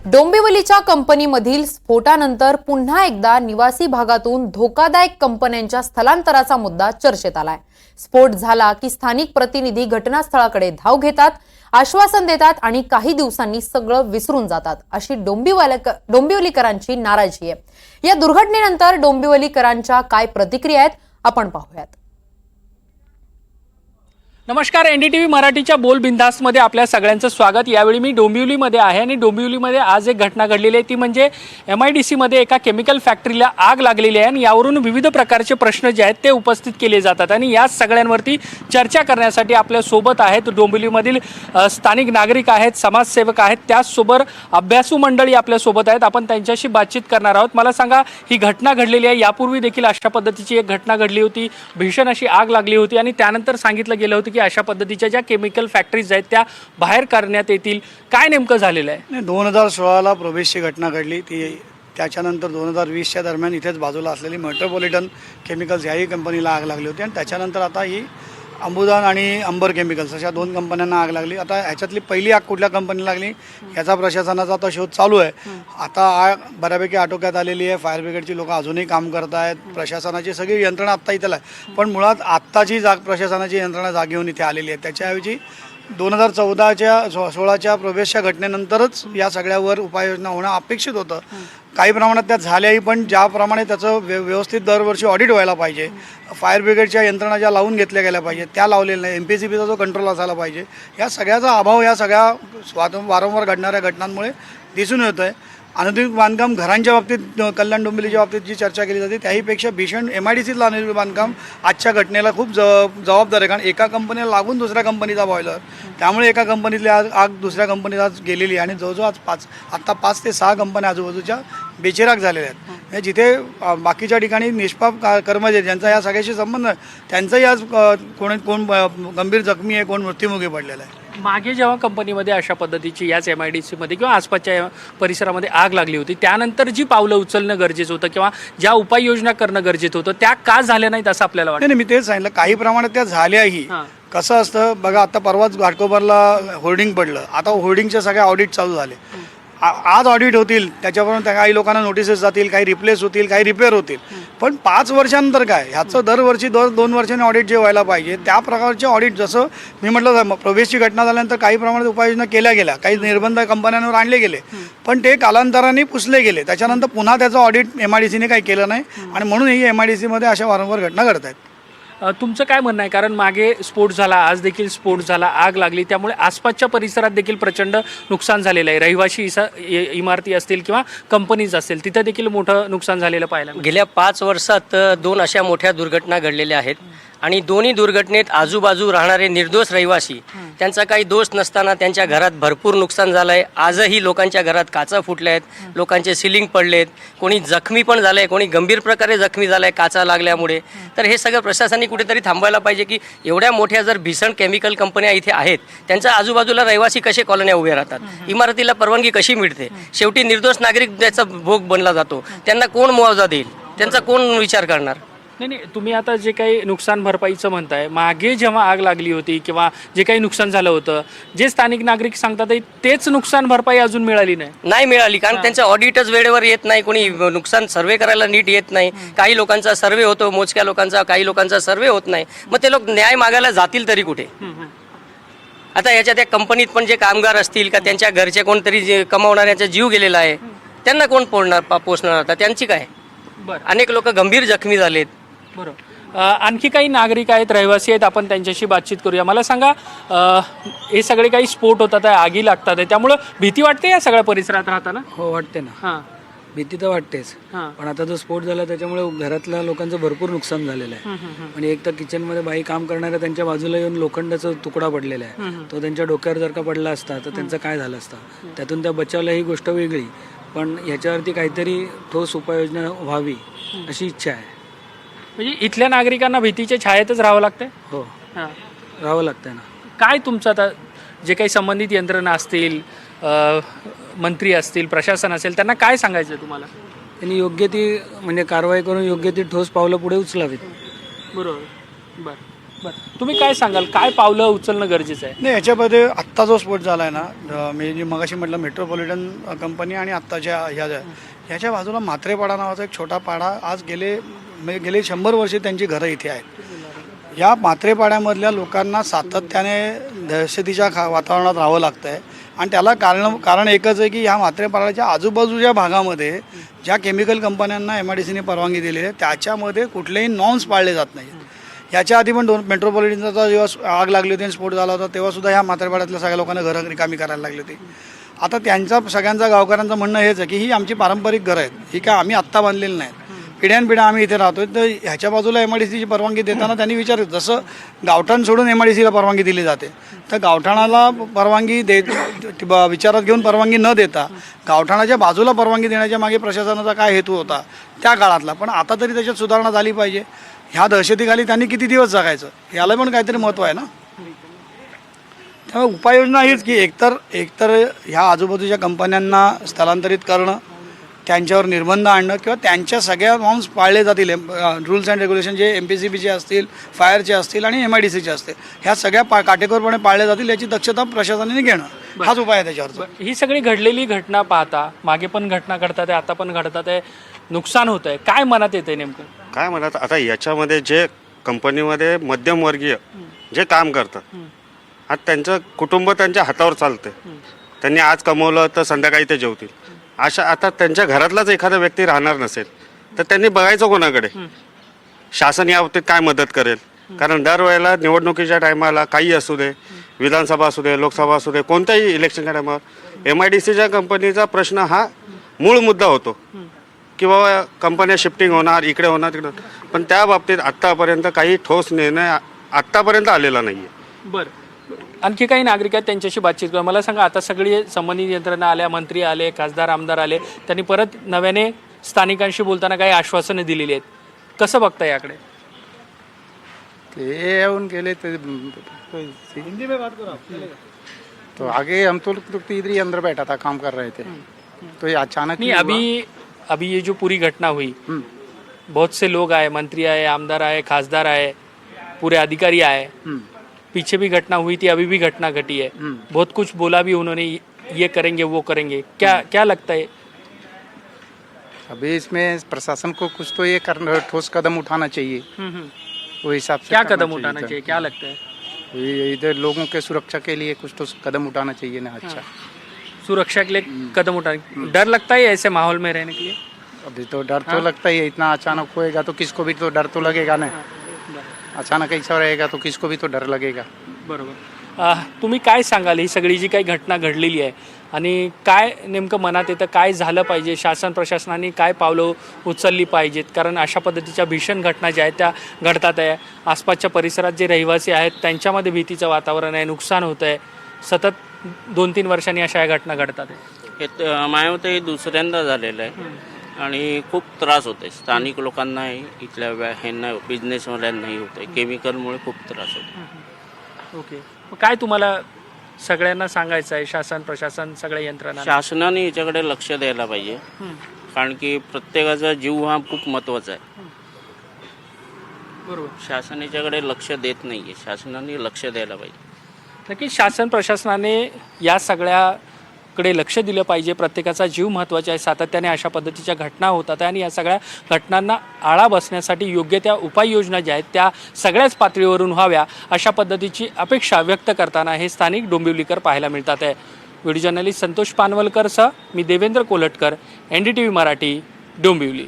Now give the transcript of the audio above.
डोंबिवलीच्या कंपनीमधील स्फोटानंतर पुन्हा एकदा निवासी भागातून धोकादायक कंपन्यांच्या स्थलांतराचा मुद्दा चर्चेत आलाय। स्फोट झाला की स्थानिक प्रतिनिधी घटनास्थळाकडे धाव घेतात, आश्वासन देतात आणि काही दिवसांनी सगळं विसरून जातात, अशी डोंबिवलीकरांची नाराजी आहे। या दुर्घटनेनंतर डोंबिवलीकरांच्या काय प्रतिक्रिया आहेत आपण पाहूयात। नमस्कार, एनडीटीव्ही मराठीच्या बोल बिंदासमध्ये आपल्या सगळ्यांचं स्वागत। यावेळी मी डोंबिवलीमध्ये आहे आणि डोंबिवलीमध्ये आज एक घटना घडलेली आहे, ती म्हणजे MIDC मध्ये एका केमिकल फॅक्टरीला आग लागलेली आहे आणि यावरून विविध प्रकारचे प्रश्न जे आहेत ते उपस्थित केले जातात आणि या सगळ्यांवरती चर्चा करण्यासाठी आपल्या सोबत आहेत डोंबिवलीमधील स्थानिक नागरिक आहेत, समाजसेवक आहेत, त्याचसोबत अभ्यासू मंडळी आपल्या सोबत आहेत। आपण त्यांच्याशी बातचीत करणार आहोत। मला सांगा, ही घटना घडलेली आहे, यापूर्वी देखील अशा पद्धतीची एक घटना घडली होती, भीषण अशी आग लागली होती आणि त्यानंतर सांगितलं गेलं होतं की अशा पद्धतीच्या ज्या केमिकल फॅक्टरीज आहेत त्या बाहेर करण्यात येतील। काय नेमकं झालेलं आहे? 2016ला प्रोबेसची घटना घडली, ती त्याच्यानंतर 2020च्या दरम्यान इथेच बाजूला असलेली मेट्रोपॉलिटन केमिकल्स याही कंपनीला आग लागली होती आणि त्याच्यानंतर आता ही अंबुदान आणि अंबर केमिकल्स अशा दोन कंपन्यांना आग लागली। आता ह्याच्यातली पहिली आग कुठल्या कंपनीला लागली याचा प्रशासनाचा आता शोध चालू आहे। आता आग बऱ्यापैकी आटोक्यात आलेली आहे, फायर ब्रिगेडची लोक अजूनही काम करत आहेत, प्रशासनाची सगळी यंत्रणा आत्ता इथं आहे। पण मुळात आत्ताची प्रशासनाची यंत्रणा जागी होऊन इथे आलेली आहे। त्याच्याऐवजी 2014-16च्या प्रोबेसच्या घटनेनंतरच या सगळ्यावर उपाययोजना होणं अपेक्षित होतं। काही प्रमाणात त्या झाल्याही, पण ज्याप्रमाणे त्याचं व्यवस्थित दरवर्षी ऑडिट व्हायला पाहिजे, फायर ब्रिगेडच्या यंत्रणा ज्या लावून घेतल्या गेल्या पाहिजे त्या लावलेल्या नाही, MPCBचा जो कंट्रोल असायला पाहिजे, या सगळ्याचा अभाव या सगळ्या वारंवार घडणाऱ्या घटनांमुळे दिसून येतो आहे। अनधिकृत बांधकाम घरांच्या बाबतीत, कल्याण डोंबिवलीच्या बाबतीत जी चर्चा केली जाते त्याही पेक्षा भीषण MIDCतलं अनधिकृत बांधकाम आजच्या घटनेला खूप जबाबदार आहे। कारण एका कंपनीला लागून दुसऱ्या कंपनीचा बॉयलर, त्यामुळे एका कंपनीतली आग दुसऱ्या कंपनीत आज गेलेली आणि जवळजवळ आज 5 ते 6 कंपन्या आजूबाजूच्या बेचिराग झालेल्या आहेत। जिथे बाकीच्या ठिकाणी निष्पाप कर्मचारी ज्यांचा या सगळ्याशी संबंध आहे त्यांचाही आज कोण गंभीर जखमी आहे, कोण मृत्युमुखी पडलेला आहे। मागे जेव्हा कंपनीमध्ये अशा पद्धतीची याच MIDC मध्ये किंवा आसपासच्या परिसरामध्ये आग लागली होती, त्यानंतर जी पावलं उचलणं गरजेचं होतं किंवा ज्या उपाययोजना करणं गरजेचं होतं त्या का झाल्या नाहीत असं आपल्याला वाटतं? नाही, मी तेच सांगितलं, काही प्रमाणात त्या झाल्याही। कसं असतं बघा, आता परवाच घाटकोपरला होर्डिंग पडलं, आता होर्डिंगच्या सगळ्या ऑडिट चालू झाले। आज ऑडिट होतील, त्याच्यावरून काही लोकांना नोटिसेस जातील, काही रिप्लेस होतील, काही रिपेअर होतील, पण 5 वर्षांनंतर काय, ह्याचं दरवर्षी 2 वर्षांनी ऑडिट जे व्हायला पाहिजे त्या प्रकारचे ऑडिट, जसं मी म्हटलं प्रोबेसची घटना झाल्यानंतर काही प्रमाणात उपाययोजना केल्या गेल्या, काही निर्बंध कंपन्यांवर आणले गेले, पण ते कालांतराने पुसले गेले। त्याच्यानंतर पुन्हा त्याचं ऑडिट MIDCने काही केलं नाही आणि म्हणून ही MIDCमध्ये अशा वारंवार घटना घडत आहेत। तुमचं काय म्हणणं आहे? कारण मागे स्फोट झाला, आज देखील स्फोट झाला, आग लागली, त्यामुळे आसपासच्या परिसरात देखील प्रचंड नुकसान झालेलं आहे। रहिवाशी इमारती असतील किंवा कंपनीज असतील, तिथं देखील मोठं नुकसान झालेलं पाहायला मिळालं। गेल्या 5 वर्षात 2 अशा मोठ्या दुर्घटना घडलेल्या आहेत आणि दोन्ही दुर्घटनेत आजूबाजू राहणारे निर्दोष रहिवासी, त्यांचा काही दोष नसताना त्यांच्या घरात भरपूर नुकसान झालं आहे। आजही लोकांच्या घरात काचा फुटल्या आहेत, लोकांचे सिलिंग पडलेत, कोणी जखमी पण झालं आहे, कोणी गंभीर प्रकारे जखमी झालं आहे काचा लागल्यामुळे। तर हे सगळं प्रशासनाने कुठेतरी थांबवायला पाहिजे की एवढ्या मोठ्या जर भीषण केमिकल कंपन्या इथे आहेत, त्यांच्या आजूबाजूला रहिवासी कसे कॉलन्या उभे राहतात, इमारतीला परवानगी कशी मिळते, शेवटी निर्दोष नागरिक त्याचा भोग बनला जातो, त्यांना कोण मुआवजा देईल, त्यांचा कोण विचार करणार? नाही, तुम्ही आता जे काही नुकसान भरपाईचं म्हणताय, मागे जेव्हा आग लागली होती किंवा जे काही नुकसान झालं होतं, जे स्थानिक नागरिक सांगतात तेच नुकसान भरपाई अजून मिळाली नाही मिळाली, कारण त्यांचं ऑडिटच वेळेवर येत नाही, कोणी नुकसान सर्वे करायला नीट येत नाही, काही लोकांचा सर्वे होतो मोजक्या लोकांचा, काही लोकांचा सर्वे होत नाही, मग ते लोक न्याय मागायला जातील तरी कुठे? आता याच्या त्या कंपनीत पण जे कामगार असतील का त्यांच्या घरचे कोणतरी जे कमावणाऱ्याचा जीव गेलेला आहे, त्यांना कोण पोचणार आता, त्यांची काय? अनेक लोक गंभीर जखमी झालेत। बरोबर, आणखी काही नागरिक आहेत, रहिवासी आहेत, आपण त्यांच्याशी बातचीत करूया। मला सांगा, हे सगळे काही स्फोट होतात, आगी लागतात, त्यामुळं भीती वाटते या सगळ्या परिसरात राहताना? हो, वाटते ना। भीती तर वाटतेच, पण आता जो स्फोट झाला त्याच्यामुळे घरातल्या लोकांचं भरपूर नुकसान झालेलं आहे। म्हणजे एक तर किचनमध्ये बाई काम करणाऱ्या त्यांच्या बाजूला येऊन लोखंडाचा तुकडा पडलेला आहे, तो त्यांच्या डोक्यावर जर का पडला असता तर त्यांचं काय झालं असतं, त्यातून त्या बचावला ही गोष्ट वेगळी, पण याच्यावरती काहीतरी ठोस उपाययोजना व्हावी अशी इच्छा आहे। म्हणजे इथल्या नागरिकांना भीतीच्या छायेतच राहावं लागतंय? हो, राहावं लागतंय ना। काय तुमचं आता जे काही संबंधित यंत्रणा असतील, मंत्री असतील, प्रशासन असेल, त्यांना काय सांगायचं तुम्हाला? त्यांनी योग्य ती म्हणजे कारवाई करून योग्य ती ठोस पावलं पुढे उचलावीत। बरोबर, बरं। बरं, तुम्ही काय सांगाल, काय पावलं उचलणं गरजेचं आहे? नाही, याच्यामध्ये आत्ता जो स्फोट झाला आहे ना, मी जे मगाशी म्हटलं मेट्रोपॉलिटन कंपनी आणि आत्ताच्या ह्याच्या बाजूला म्हात्रेपाडा नावाचा एक छोटा पाडा, आज गेले 100 वर्षे त्यांची घरं इथे आहेत. या म्हात्रेपाड्यामधल्या लोकांना सातत्याने दहशतीच्या वातावरणात राहावं लागतं आहे आणि त्याला कारण एकच आहे की ह्या म्हात्रेपाड्याच्या आजूबाजूच्या भागामध्ये ज्या केमिकल कंपन्यांना MIDCने परवानगी दिलेली आहे त्याच्यामध्ये कुठलेही नॉर्म्स पाळले जात नाही. याच्या आधी पण मेट्रोपॉलिटनचा जेव्हा आग लागली होती आणि स्फोट झाला होता तेव्हासुद्धा ह्या म्हात्रेपाड्यातल्या सगळ्या लोकांना घरं रिकामी करायला लागली होती. आता सगळ्यांचा गावकऱ्यांचं म्हणणं हेच आहे की ही आमची पारंपरिक घरं आहेत, ही काय आम्ही आत्ता बांधलेली नाहीत, पिढ्यानपिढ्या आम्ही इथे राहतो. तर ह्याच्या बाजूला MIDCची परवानगी देताना त्यांनी विचारलं, जसं गावठाण सोडून MIDCला परवानगी दिली जाते तर गावठाणाला परवानगी विचारात घेऊन परवानगी न देता गावठाणाच्या बाजूला परवानगी देण्याच्या मागे प्रशासनाचा काय हेतू होता त्या काळातला. पण आता तरी त्याच्यात सुधारणा झाली पाहिजे. ह्या दहशतीखाली त्यांनी किती दिवस जगायचं याला पण काहीतरी महत्त्व आहे ना. त्यामुळे उपाययोजना हीच की एकतर ह्या आजूबाजूच्या कंपन्यांना स्थलांतरित करणं, त्यांच्यावर निर्बंध आणणं किंवा त्यांच्या सगळ्या नॉर्म्स पाळले जातील, रूल्स अँड रेग्युलेशन जे MPCBचे असतील, फायरचे असतील आणि MIDCचे असतील, ह्या सगळ्या काटेकोरपणे पाळल्या जातील याची दक्षता प्रशासनाने घेणं हाच उपाय आहे त्याच्यावर. ही सगळी घडलेली घटना पाहता, मागे पण घटना घडतात आहे, आता पण घडतात आहे, नुकसान होत आहे, काय मनात येतं नेमकं? काय म्हणतात आता याच्यामध्ये जे कंपनीमध्ये मध्यमवर्गीय जे काम करतात, आज त्यांचं कुटुंब त्यांच्या हातावर चालते, त्यांनी आज कमवलं तर संध्याकाळी ते जेवतील, अशा आता त्यांच्या घरातलाच एखादा व्यक्ती राहणार नसेल तर त्यांनी बघायचं कोणाकडे? शासन या बाबतीत काय मदत करेल? कारण दरवेळेला निवडणुकीच्या टायमाला काही असू दे, विधानसभा असू दे, लोकसभा असू दे, कोणत्याही इलेक्शनच्या टायमावर MIDCच्या कंपनीचा प्रश्न हा मूळ मुद्दा होतो की बाबा कंपन्या शिफ्टिंग होणार, इकडे होणार, तिकडे होणार, पण त्या बाबतीत आत्तापर्यंत काही ठोस निर्णय आत्तापर्यंत आलेला नाही आहे. बरं, आणखी काही नागरिक आहेत, त्यांच्याशी बातचीत करू. मला सांगा, आता सगळी संबंधित यंत्रणा आल्या, मंत्री आले, खासदार आमदार आले, त्यांनी परत नव्याने स्थानिकांशी बोलताना काही आश्वासनं दिलेली आहेत, कसं बघता याकडे? ये येऊन गेले तो हिंदी में बात करो तो आगे हम तो इधर ही अंदर बैठा था, काम कर रहे थे, तो ये अचानक नहीं, अभी ये जो पूरी घटना हुई, बहुत से लोग आए, मंत्री आए, आमदार आए, खासदार आए, पूरे अधिकारी आए, पीछे भी घटना हुई थी, अभी भी घटना घटी है, बहुत कुछ बोला भी उन्होंने, ये करेंगे वो करेंगे, क्या लगता है? अभी इसमें प्रशासन को कुछ तो ये करना, ठोस कदम उठाना चाहिए, वो हिसाब से क्या करना कदम उठाना चाहिए, क्या लगता है? इधर लोगों के सुरक्षा के लिए कुछ तो कदम उठाना चाहिए ना. अच्छा, सुरक्षा के लिए कदम उठाने, डर लगता है ऐसे माहौल में रहने के लिए? अभी तो डर तो लगता ही है, इतना अचानक होएगा तो किसको भी तो डर तो लगेगा ना. अचानक ऐसा रहेगा तो किसको भी तो डर लगेगा. बरोबर. तुम्ही काय सांगाल, ही सगळी जी काही घटना घडलेली आहे आणि काय नेमकं मनात येतं, काय झालं पाहिजे, शासन प्रशासनाने काय पावलं उचलली पाहिजेत? कारण अशा पद्धतीच्या भीषण घटना ज्या आहेत त्या घडतात आहे. आसपासच्या परिसरात जे रहिवासी आहेत त्यांच्यामध्ये भीतीचं वातावरण आहे, नुकसान होतं आहे, सतत 2-3 वर्षांनी अशा या घटना घडतात आहे. हे माझ्या मते हे दुसऱ्यांदा झालेलं आहे आणि खूप त्रास होत आहे स्थानिक लोकांनाही, इथल्या ह्यांना बिझनेसवाल्यांनाही होत आहे, केमिकलमुळे खूप त्रास होतो. ओके, मग काय तुम्हाला सगळ्यांना सांगायचं आहे, शासन प्रशासन सगळ्या यंत्रणा? शासनाने याच्याकडे लक्ष द्यायला पाहिजे, कारण की प्रत्येकाचा जीव हा खूप महत्त्वाचा आहे. बरोबर, शासन याच्याकडे लक्ष देत नाही आहे, शासनाने लक्ष द्यायला पाहिजे. नक्की शासन प्रशासनाने या सगळ्याकडे लक्ष दिलं पाहिजे. प्रत्येकाचा जीव महत्त्वाचा आहे. सातत्याने अशा पद्धतीच्या घटना होतात आणि या सगळ्या घटनांना आळा बसण्यासाठी योग्य त्या उपाययोजना ज्या आहेत त्या सगळ्याच पातळीवरून व्हाव्या अशा पद्धतीची अपेक्षा व्यक्त करताना हे स्थानिक डोंबिवलीकर पाहायला मिळतात आहे. व्हिडिओ जर्नलिस्ट संतोष पानवलकरसह मी देवेंद्र कोलटकर, NDTV मराठी, डोंबिवली.